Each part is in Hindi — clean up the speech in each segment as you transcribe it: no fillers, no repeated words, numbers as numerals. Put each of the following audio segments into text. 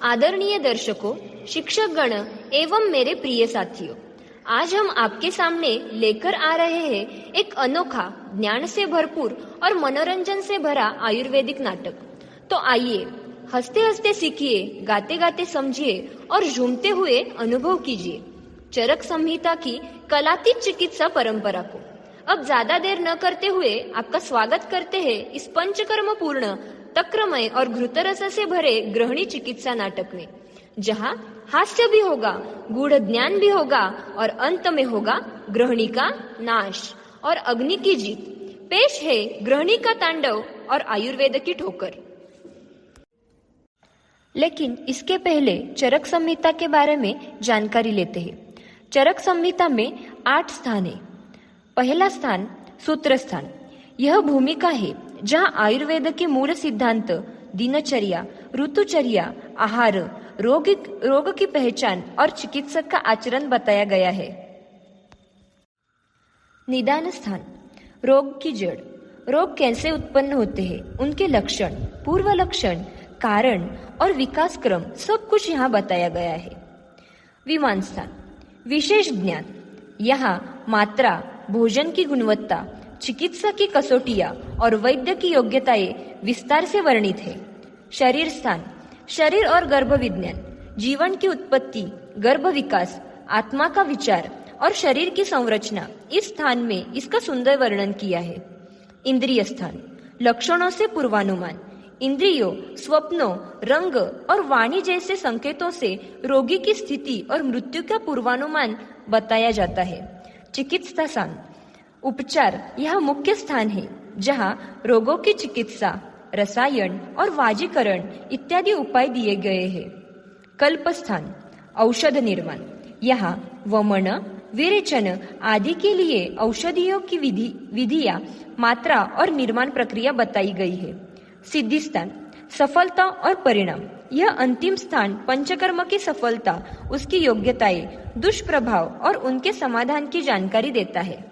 आदरणीय दर्शकों, शिक्षक गण एवं मेरे प्रिय साथियों, आज हम आपके सामने लेकर आ रहे हैं एक अनोखा, ज्ञान से भरपूर और मनोरंजन से भरा आयुर्वेदिक नाटक। तो आइए, हंसते हंसते सीखिए, गाते गाते समझिए और झूमते हुए अनुभव कीजिए चरक संहिता की कलातीत चिकित्सा परंपरा को। अब ज्यादा देर न करते हुए आपका स्वागत करते हैं इस पंचकर्म पूर्ण, तक्रमय और घृतरस से भरे गृहिणी चिकित्सा नाटक में, जहां हास्य भी होगा, गूढ़ ज्ञान भी होगा और अंत में होगा गृहिणी का नाश और अग्नि की जीत। पेश है गृहिणी का तांडव और आयुर्वेद की ठोकर। लेकिन इसके पहले चरक संहिता के बारे में जानकारी लेते हैं। चरक संहिता में 8 स्थान है। पहला स्थान सूत्र स्थान। यह भूमिका है जहां आयुर्वेद के मूल सिद्धांत, दिनचर्या, ऋतुचर्या, आहार, रोग की पहचान और चिकित्सक का आचरण बताया गया है। निदान स्थान। रोग की जड़। रोग कैसे उत्पन्न होते हैं, उनके लक्षण, पूर्व लक्षण, कारण और विकास क्रम सब कुछ यहाँ बताया गया है। विमान स्थान। विशेष ज्ञान। यहाँ मात्रा, भोजन की गुणवत्ता, चिकित्सा की कसौटियां और वैद्य की योग्यताएं विस्तार से वर्णित है। शरीर स्थान। शरीर और गर्भ विज्ञान, जीवन की उत्पत्ति, गर्भ विकास, आत्मा का विचार और शरीर की संरचना, इस स्थान में इसका सुंदर वर्णन किया है। इंद्रिय स्थान। लक्षणों से पूर्वानुमान। इंद्रियों, स्वप्नों, रंग और वाणी जैसे संकेतों से रोगी की स्थिति और मृत्यु का पूर्वानुमान बताया जाता है। चिकित्सा स्थान। उपचार। यह मुख्य स्थान है जहां रोगों की चिकित्सा, रसायन और वाजीकरण इत्यादि उपाय दिए गए हैं। कल्प स्थान। औषध निर्माण। यहाँ वमन, विरेचन आदि के लिए औषधियों की विधियां, मात्रा और निर्माण प्रक्रिया बताई गई है। सिद्धि स्थान। सफलता और परिणाम। यह अंतिम स्थान पंचकर्म की सफलता, उसकी योग्यताएं, दुष्प्रभाव और उनके समाधान की जानकारी देता है।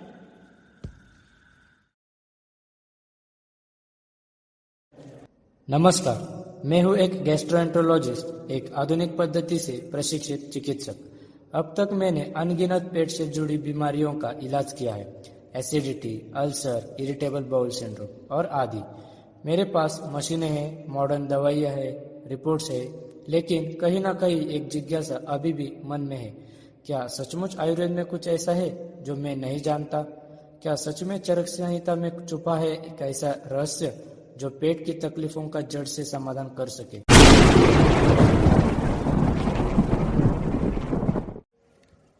नमस्कार, मैं हूं एक गैस्ट्रोएंटरोलॉजिस्ट, एक आधुनिक पद्धति से प्रशिक्षित चिकित्सक। अब तक मैंने अनगिनत पेट से जुड़ी बीमारियों का इलाज किया है, acidity, ulcer, irritable bowel syndrome और आदि। मेरे पास मशीनें हैं, मॉडर्न दवाइयाँ हैं, रिपोर्ट्स है, लेकिन कहीं ना कहीं एक जिज्ञासा अभी भी मन में है। क्या सचमुच आयुर्वेद में कुछ ऐसा है जो मैं नहीं जानता? क्या सच में चरक संहिता में छुपा है एक ऐसा रहस्य जो पेट की तकलीफों का जड़ से समाधान कर सके?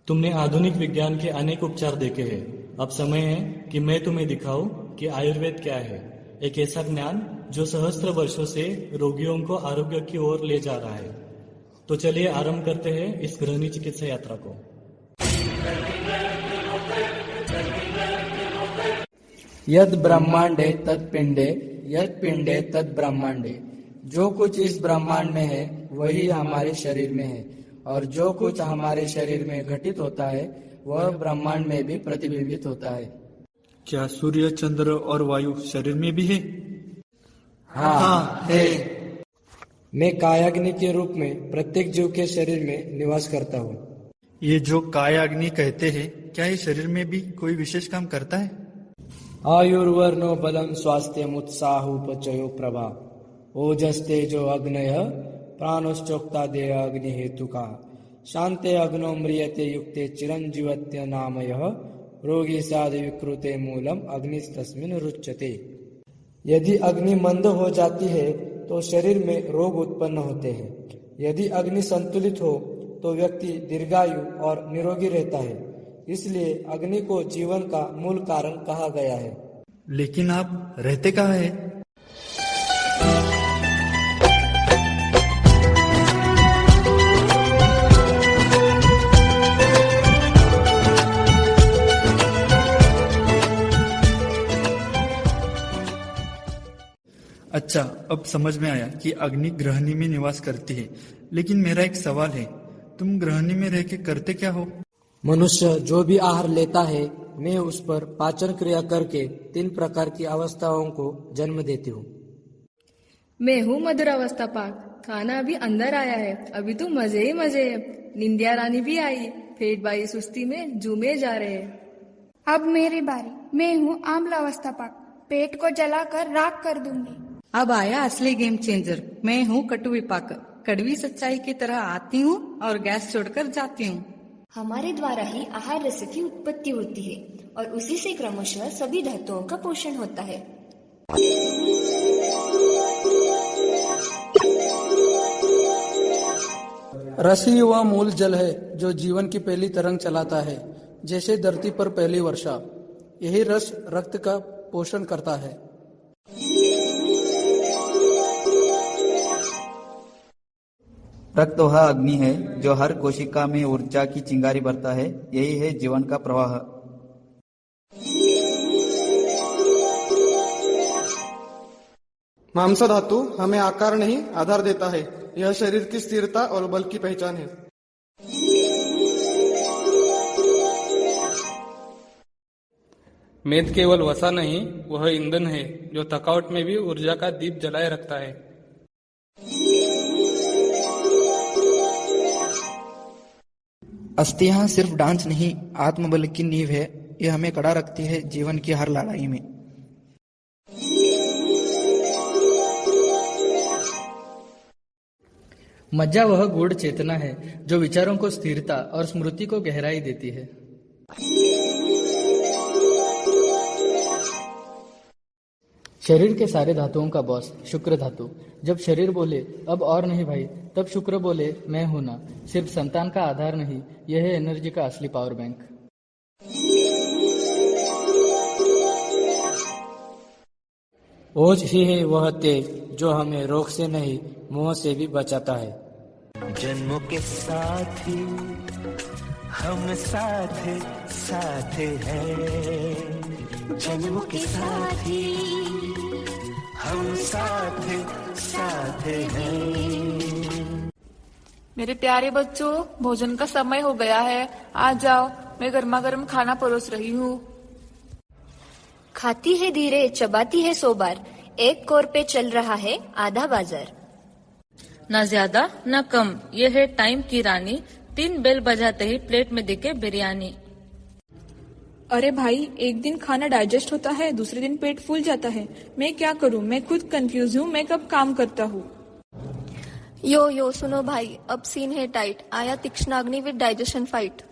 तुमने आधुनिक विज्ञान के अनेक उपचार देखे हैं। अब समय है कि मैं तुम्हें दिखाऊं कि आयुर्वेद क्या है। एक ऐसा ज्ञान जो सहस्त्र वर्षों से रोगियों को आरोग्य की ओर ले जा रहा है। तो चलिए आरंभ करते हैं इस गृहिणी चिकित्सा यात्रा को। यद ब्रह्मांडे तत् पिंडे, यद पिंडे तत् ब्रह्मांडे। जो कुछ इस ब्रह्मांड में है वही हमारे शरीर में है, और जो कुछ हमारे शरीर में घटित होता है वह ब्रह्मांड में भी प्रतिबिंबित होता है। क्या सूर्य, चंद्र और वायु शरीर में भी है? हाँ, है। मैं कायाग्नि के रूप में प्रत्येक जीव के शरीर में निवास करता हूँ। ये जो कायाग्नि कहते हैं, क्या ये शरीर में भी कोई विशेष काम करता है? आयुर्वर्णो बलम स्वास्थ्यम उत्साहोपचयो प्रभा, ओजस्तेजो अग्नय प्राणोश्चोक्ता देह अग्नि हेतु का, शांते अग्नो म्रियते युक्ते चिरंजीवत्य नामयः, रोगी साधु विकृते मूलम अग्निस्तस्मिन् रुच्यते। यदि अग्नि मंद हो जाती है तो शरीर में रोग उत्पन्न होते हैं। यदि अग्नि संतुलित हो तो व्यक्ति दीर्घायु और निरोगी रहता है। इसलिए अग्नि को जीवन का मूल कारण कहा गया है। लेकिन आप रहते कहाँ हैं? अच्छा, अब समझ में आया कि अग्नि गृहिणी में निवास करती है। लेकिन मेरा एक सवाल है, तुम गृहिणी में रह के करते क्या हो? मनुष्य जो भी आहार लेता है, मैं उस पर पाचन क्रिया करके 3 प्रकार की अवस्थाओं को जन्म देती हूँ। मैं हूँ मधुरावस्था पाक। खाना अभी अंदर आया है, अभी तो मजे ही मजे है। निंदिया रानी भी आई, फेट बाई सुस्ती में झूमे जा रहे हैं। अब मेरी बारी। मैं हूँ आम्लावस्था पाक, पेट को जलाकर राख कर दूंगी। अब आया असली गेम चेंजर। मैं हूँ कटु विपाक, कड़वी सच्चाई की तरह आती हूँ और गैस छोड़कर जाती हूँ। हमारे द्वारा ही आहार रस की उत्पत्ति होती है और उसी से क्रमशः सभी धातुओं का पोषण होता है। रस ही वह मूल जल है जो जीवन की पहली तरंग चलाता है, जैसे धरती पर पहली वर्षा। यही रस रक्त का पोषण करता है। रक्त वह अग्नि है जो हर कोशिका में ऊर्जा की चिंगारी भरता है। यही है जीवन का प्रवाह। मांस धातु हमें आकार नहीं आधार देता है। यह शरीर की स्थिरता और बल की पहचान है। मेद केवल वसा नहीं, वह ईंधन है जो थकावट में भी ऊर्जा का दीप जलाए रखता है। अस्थियां सिर्फ डांस नहीं, आत्मबल की नींव है। यह हमें कड़ा रखती है जीवन की हर लड़ाई में। मज्जा वह गूढ़ चेतना है जो विचारों को स्थिरता और स्मृति को गहराई देती है। शरीर के सारे धातुओं का बॉस शुक्र धातु। जब शरीर बोले अब और नहीं भाई, तब शुक्र बोले मैं हूं ना। सिर्फ संतान का आधार नहीं, यह है एनर्जी का असली पावर बैंक। ओज ही है वह तेज जो हमें रोग से नहीं, मोह से भी बचाता है। जन्मों के साथ ही हम साथ साथ हैं। जन्मों के साथ ही हम साथ साथ हैं। मेरे प्यारे बच्चों, भोजन का समय हो गया है, आ जाओ, मैं गर्मा गर्म खाना परोस रही हूँ। खाती है धीरे, चबाती है 100 बार, एक कौर पे चल रहा है आधा बाजार। न ज्यादा न कम, ये है टाइम की रानी। 3 बेल बजाते ही प्लेट में दिखे बिरयानी। अरे भाई, एक दिन खाना डाइजेस्ट होता है, दूसरे दिन पेट फूल जाता है। मैं क्या करूं? मैं खुद कंफ्यूज हूं, मैं कब काम करता हूं। यो सुनो भाई, अब सीन है टाइट। आया तीक्ष्ण अग्नि विद डाइजेशन फाइट।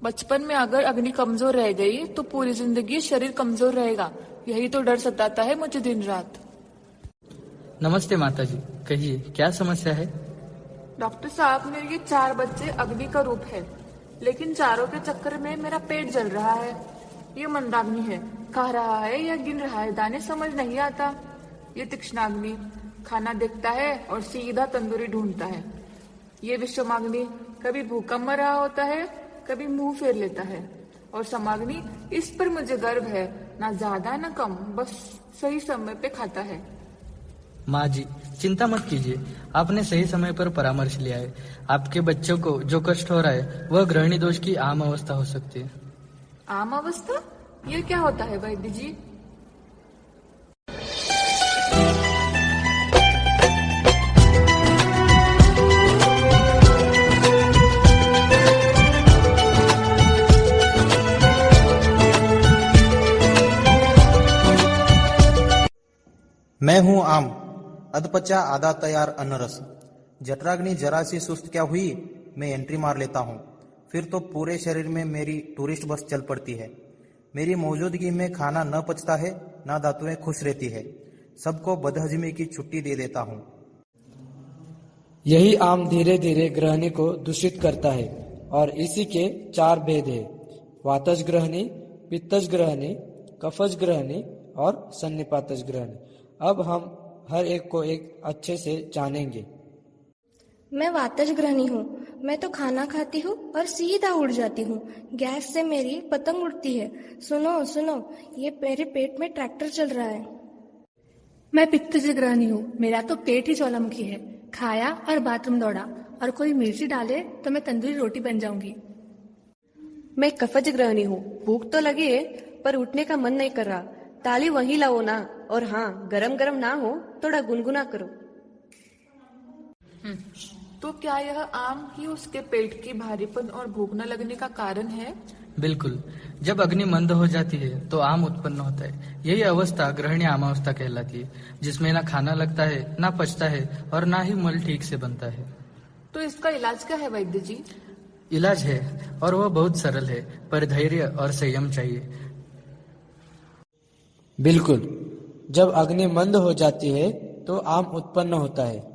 बचपन में अगर अग्नि कमजोर रह गई तो पूरी जिंदगी शरीर कमजोर रहेगा। यही तो डर सताता है मुझे दिन रात। नमस्ते माताजी, कहिए क्या समस्या है? डॉक्टर साहब, मेरे ये 4 बच्चे अग्नि का रूप है, लेकिन चारों के चक्कर में मेरा पेट जल रहा है। ये मंदाग्नि है, खा रहा है या गिन रहा है दाने समझ नहीं आता। ये तीक्ष्णाग्नि खाना देखता है और सीधा तंदूरी ढूंढता है। ये विश्वमाग्नि कभी भूखा मर रहा होता है, कभी मुंह फेर लेता है। और समाग्नि, इस पर मुझे गर्व है, ना ज्यादा ना कम, बस सही समय पे खाता है। माँ जी, चिंता मत कीजिए, आपने सही समय पर परामर्श लिया है। आपके बच्चों को जो कष्ट हो रहा है वह गृहिणी दोष की आम अवस्था हो सकती है। आम अवस्था? ये क्या होता है वैद्य जी? मैं हूँ आम, अधपचा आधा तैयार अनरस। जठराग्नि जरा सी सुस्त क्या हुई, मैं एंट्री मार लेता हूँ, फिर तो पूरे शरीर में मेरी टूरिस्ट बस चल पड़ती है। मेरी मौजूदगी में खाना न पचता है, न धातुएं खुश रहती है। सबको बदहजमी की छुट्टी दे देता हूँ। यही आम धीरे धीरे ग्रहणी को दूषित करता है और इसी के 4 भेद है: वातज ग्रहणी, पित्तज ग्रहणी, कफज ग्रहणी और सन्निपातज ग्रहणी। अब हम हर एक को एक अच्छे से जानेंगे। मैं वातज ग्रहणी हूँ। मैं तो खाना खाती हूँ और सीधा उड़ जाती हूँ। गैस से मेरी पतंग उड़ती है। सुनो सुनो, ये मेरे पेट में ट्रैक्टर चल रहा है। मैं पित्तज ग्रहणी हूँ। मेरा तो पेट ही ज्वालामुखी है। खाया और बाथरूम दौड़ा, और कोई मिर्ची डाले तो मैं तंदूरी रोटी बन जाऊंगी। मैं कफज ग्रहणी हूँ। भूख तो लगी है पर उठने का मन नहीं कर रहा। ताली वहीं लाओ ना। और हाँ, गरम गरम ना हो थोड़ा गुनगुना करो। तो क्या यह आम ही उसके पेट की भारीपन और भूख न लगने का कारण है? बिल्कुल। जब अग्नि मंद हो जाती है तो आम उत्पन्न होता है। यही अवस्था ग्रहणी आमावस्था कहलाती है, जिसमें ना खाना लगता है, ना पचता है और ना ही मल ठीक से बनता है। तो इसका इलाज क्या है वैद्य जी? इलाज है और वह बहुत सरल है, पर धैर्य और संयम चाहिए। बिल्कुल। जब अग्नि मंद हो जाती है तो आम उत्पन्न होता है।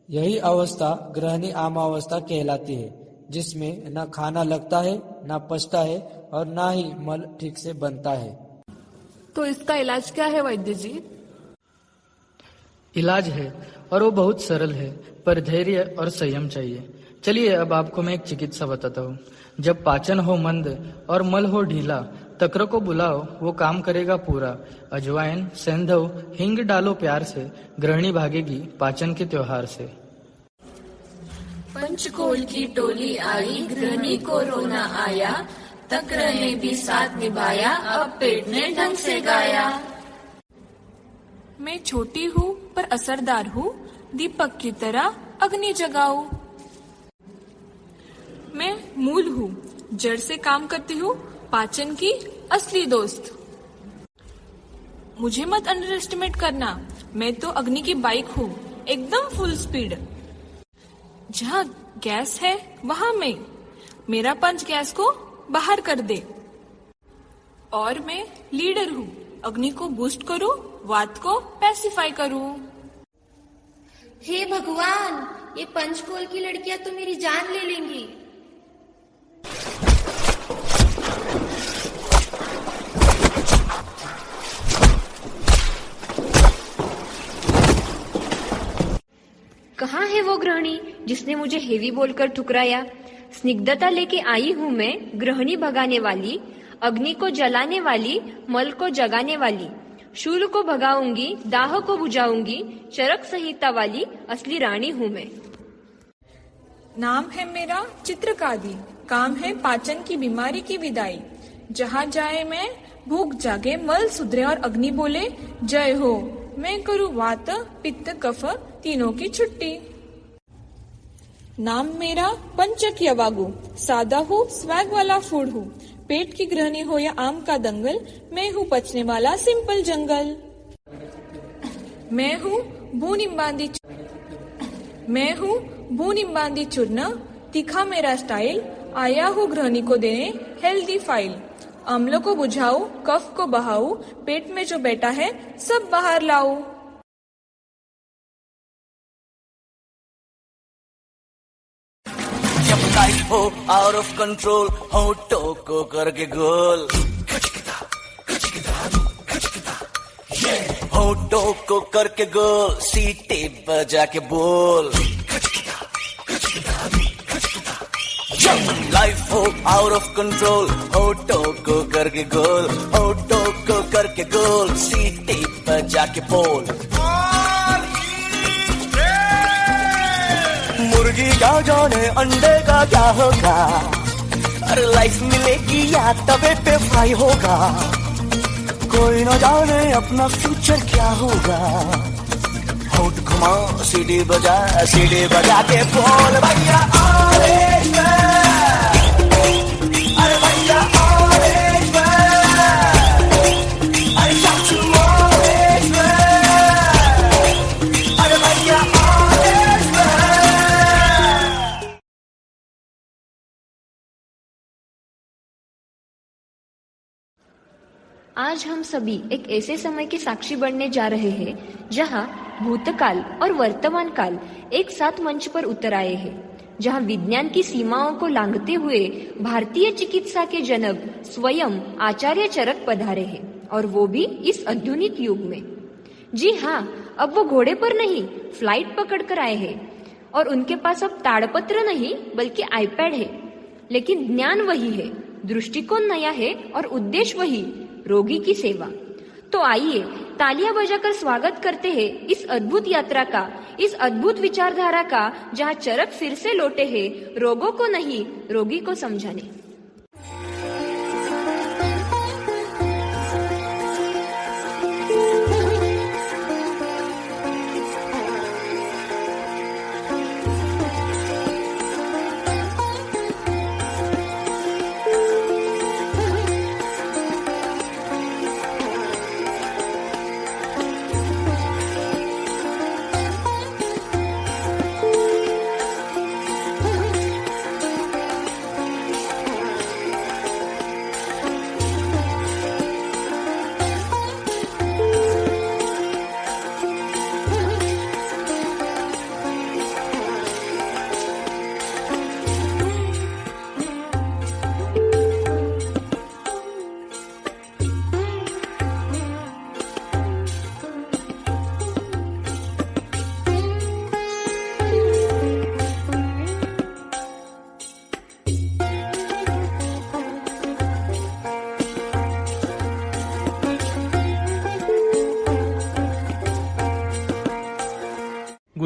यही अवस्था ग्रहणी आमावस्था कहलाती है, जिसमें न खाना लगता है, न पचता है और न ही मल ठीक से बनता है। तो इसका इलाज क्या है वैद्य जी? इलाज है और वो बहुत सरल है, पर धैर्य और संयम चाहिए। चलिए अब आपको मैं एक चिकित्सा बताता हूँ। जब पाचन हो मंद और मल हो ढीला, तक्र को बुलाओ, वो काम करेगा पूरा। अजवाइन, सेंधव, हिंग डालो प्यार से, ग्रहणी भागेगी पाचन के त्योहार से। पंचकोल की टोली आई, गृहिणी को रोना आया, तक्र ने भी साथ निभाया, अब पेट ने ढंग से गाया। मैं छोटी हूँ पर असरदार हूँ, दीपक की तरह अग्नि जगाऊं। मैं मूल हूँ, जड़ से काम करती हूँ, पाचन की असली दोस्त। मुझे मत अंडर एस्टिमेट करना, मैं तो अग्नि की बाइक हूँ, एकदम फुल स्पीड। जहाँ गैस है वहाँ मैं, मेरा पंच गैस को बाहर कर दे। और मैं लीडर हूँ, अग्नि को बूस्ट करूँ, वात को पैसिफाई करूँ। हे भगवान, ये पंचकोल की लड़कियां तो मेरी जान ले लेंगी। कहाँ है वो गृहिणी जिसने मुझे हेवी बोलकर ठुकराया? स्निग्धता लेके आई हूँ मैं, गृहिणी भगाने वाली, अग्नि को जलाने वाली, मल को जगाने वाली। शूल को भगाऊंगी, दाह को बुझाऊंगी, चरक संहिता वाली असली रानी हूँ मैं। नाम है मेरा चित्रकादी, काम है पाचन की बीमारी की विदाई। जहाँ जाए मैं, भूख जागे, मल सुधरे और अग्नि बोले जय हो। मैं करूँ वात, पित्त, कफ तीनों की छुट्टी। नाम मेरा पंचक यवागु, सादा हूँ, स्वैग वाला फूड हूँ। पेट की गृहिणी हो या आम का दंगल, मैं हूँ पचने वाला सिंपल जंगल। मैं हूँ भूनिम्बांदी चूर्ण, तीखा मेरा स्टाइल। आया हूँ गृहिणी को देने हेल्दी फाइल। अम्ल को बुझाऊ, कफ को बहाऊ, पेट में जो बैठा है सब बाहर लाऊं। जब लाइफ हो आउट ऑफ कंट्रोल, होठों को करके गोल, होठों को करके गोल, सीटी बजा के बोल। लाइफ हो आउट ऑफ कंट्रोल, होठों को करके गोल, होठों को करके गोल, सीटी बजा के बोल। मुर्गी क्या जाने अंडे का क्या होगा, अरे लाइफ मिलेगी या तवे पे फ्राई होगा। कोई न जाने अपना फ्यूचर क्या होगा। होठ घुमा, सीढ़ी बजा के बोल भैया ऑरेंज मैन, अरे भैया ऑरेंज मैन, अरे चाचू ऑरेंज मैन, अरे भैया ऑरेंज मैन। आज हम सभी एक ऐसे समय के साक्षी बनने जा रहे हैं जहां भूतकाल और वर्तमान काल एक साथ मंच पर उतर आए हैं, जहां विज्ञान की सीमाओं को लांघते हुए भारतीय चिकित्सा के जनक स्वयं आचार्य चरक पधारे हैं, और वो भी इस आधुनिक युग में। जी हाँ, अब वो घोड़े पर नहीं, फ्लाइट पकड़ कर आए हैं, और उनके पास अब ताड़पत्र नहीं बल्कि आईपैड है। लेकिन ज्ञान वही है, दृष्टिकोण नया है और उद्देश्य वही, रोगी की सेवा। तो आइए तालियां बजाकर स्वागत करते हैं इस अद्भुत यात्रा का, इस अद्भुत विचारधारा का, जहां चरक फिर से लौटे हैं रोगों को नहीं, रोगी को समझाने।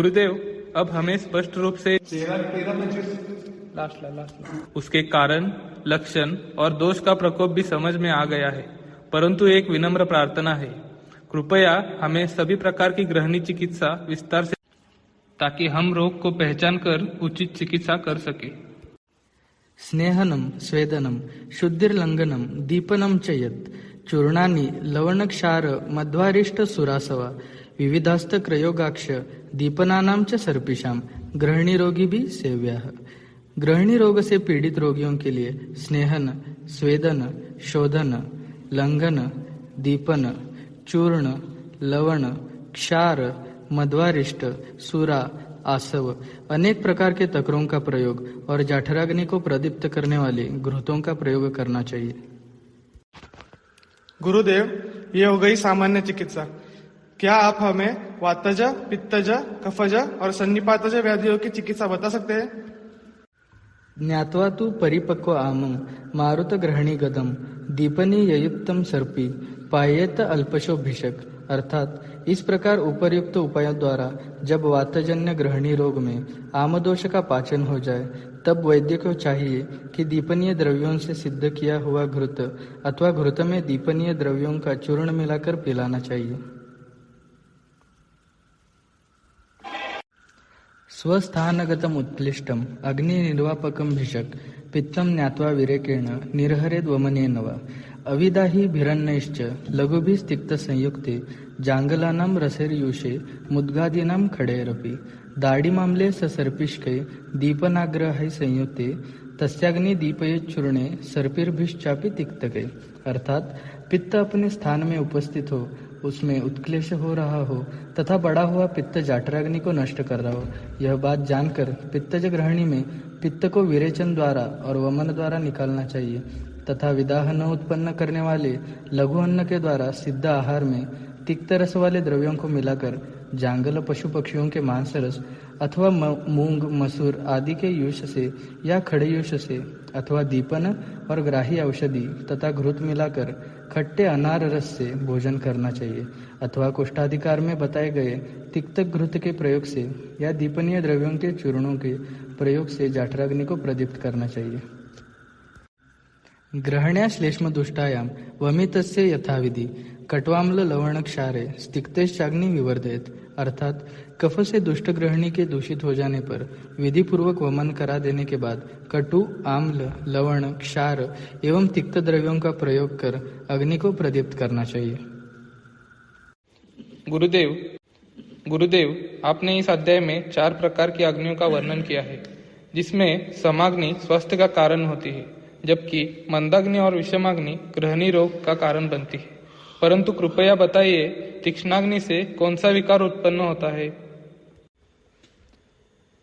गुरुदेव, अब हमें स्पष्ट रूप से उसके कारण, लक्षण और दोष का प्रकोप भी समझ में आ गया है, परंतु एक विनम्र प्रार्थना है, कृपया हमें सभी प्रकार की ग्रहणी चिकित्सा विस्तार से, ताकि हम रोग को पहचान कर उचित चिकित्सा कर सके। स्नेहनम स्वेदनम शुद्धिर्लंघनम दीपनम च यत् चूर्णानि लवणक्षार मध्वारिष्ट सुरासवा विविधास्त क्रयोगाक्ष दीपनानाम च सर्पिशाम ग्रहणी रोगी भी सेव्याः। ग्रहणी रोग से पीड़ित रोगियों के लिए स्नेहन, स्वेदन, शोधन, लंघन, दीपन, चूर्ण, लवण, क्षार, मध्वारिष्ट, सुरा, आसव अनेक प्रकार के तकरों का प्रयोग और जाठराग्नि को प्रदीप्त करने वाले घृतों का प्रयोग करना चाहिए। गुरुदेव, ये हो गई सामान्य चिकित्सा। क्या आप हमें वातज, पित्तज, कफज और सन्निपातज व्याधियों की चिकित्सा बता सकते हैं? ज्ञात्वा तु परिपक्व आमं मारुत ग्रहणी गदम दीपनी ययुक्तम सर्पी पायेत अल्पशो भिषक। अर्थात इस प्रकार उपर्युक्त उपायों द्वारा जब वातजन्य ग्रहणी रोग में आमदोष का पाचन हो जाए, तब वैद्य को चाहिए कि दीपनीय द्रव्यों से सिद्ध किया हुआ घृत अथवा घृत में दीपनीय द्रव्यों का चूर्ण मिलाकर पिलाना चाहिए। स्वस्थानगतम उत्क्लिष्टम अग्नि निर्वापकम भिषक पित्तम ज्ञात्वा विरेकेण निर्हरेद वमनेन वा अविदाहि भिरन्नैश्च लघुभिस्तिक्त संयुक्ते जांगलानां रसेर्यूषे मुद्गादीनां खडेरपि दाढिमामले ससर्पिष्के दीपनाग्रहै संयुक्ते तस्याग्नि दीपये चूर्णे सर्पिर्भिश्चापि तिक्तके। अर्थात पित्त अपने स्थान में उपस्थित हो, उसमें उत्क्लेश हो रहा हो तथा बड़ा हुआ पित्त जाठराग्नि को नष्ट कर रहा हो, यह बात जानकर पित्तज ग्रहणी में पित्त को विरेचन द्वारा और वमन द्वारा निकालना चाहिए तथा विदाह न उत्पन्न करने वाले लघु अन्न के द्वारा सिद्ध आहार में तिक्त रस वाले द्रव्यों को मिलाकर जांगल पशु पक्षियों के मांस रस अथवा मूंग, मसूर आदि के यूष से या खड़े यूष से अथवा दीपन और ग्राही औषधि तथा घृत मिलाकर खट्टे अनार रस से भोजन करना चाहिए अथवा कुष्ठाधिकार में बताए गए तिक्त घृत के प्रयोग से या दीपनीय द्रव्यों के चूर्णों के प्रयोग से जाठराग्नि को प्रदीप्त करना चाहिए। ग्रहण्या श्लेष्म दुष्टायाम वमितस्य यथाविधि कट्वाम्ल लवण क्षारे स्तिक्तेश्चाग्नि विवर्धयत। अर्थात कफ से दुष्ट ग्रहणी के दूषित हो जाने पर विधि पूर्वक वमन करा देने के बाद कटु, आम्ल, लवण, क्षार एवं तिक्त द्रव्यों का प्रयोग कर अग्नि को प्रदीप्त करना चाहिए। गुरुदेव, आपने इस अध्याय में 4 प्रकार की अग्नियों का वर्णन किया है, जिसमें समाग्नि स्वास्थ्य का कारण होती है, जबकि मंदाग्नि और विषमाग्नि ग्रहणी रोग का कारण बनती है। परंतु कृपया बताइए, तीक्ष्णाग्नि से कौन सा विकार उत्पन्न होता है?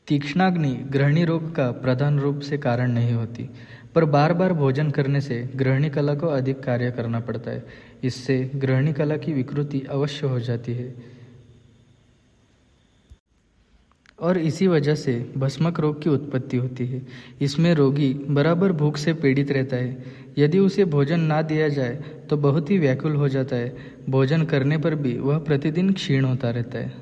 तीक्ष्णाग्नि ग्रहणी रोग का प्रधान रूप से कारण नहीं होती, पर बार बार भोजन करने से ग्रहणी कला को अधिक कार्य करना पड़ता है। इससे ग्रहणी कला की विकृति अवश्य हो जाती है और इसी वजह से भस्मक रोग की उत्पत्ति होती है। इसमें रोगी बराबर भूख से पीड़ित रहता है। यदि उसे भोजन ना दिया जाए तो बहुत ही व्याकुल हो जाता है। भोजन करने पर भी वह प्रतिदिन क्षीण होता रहता है।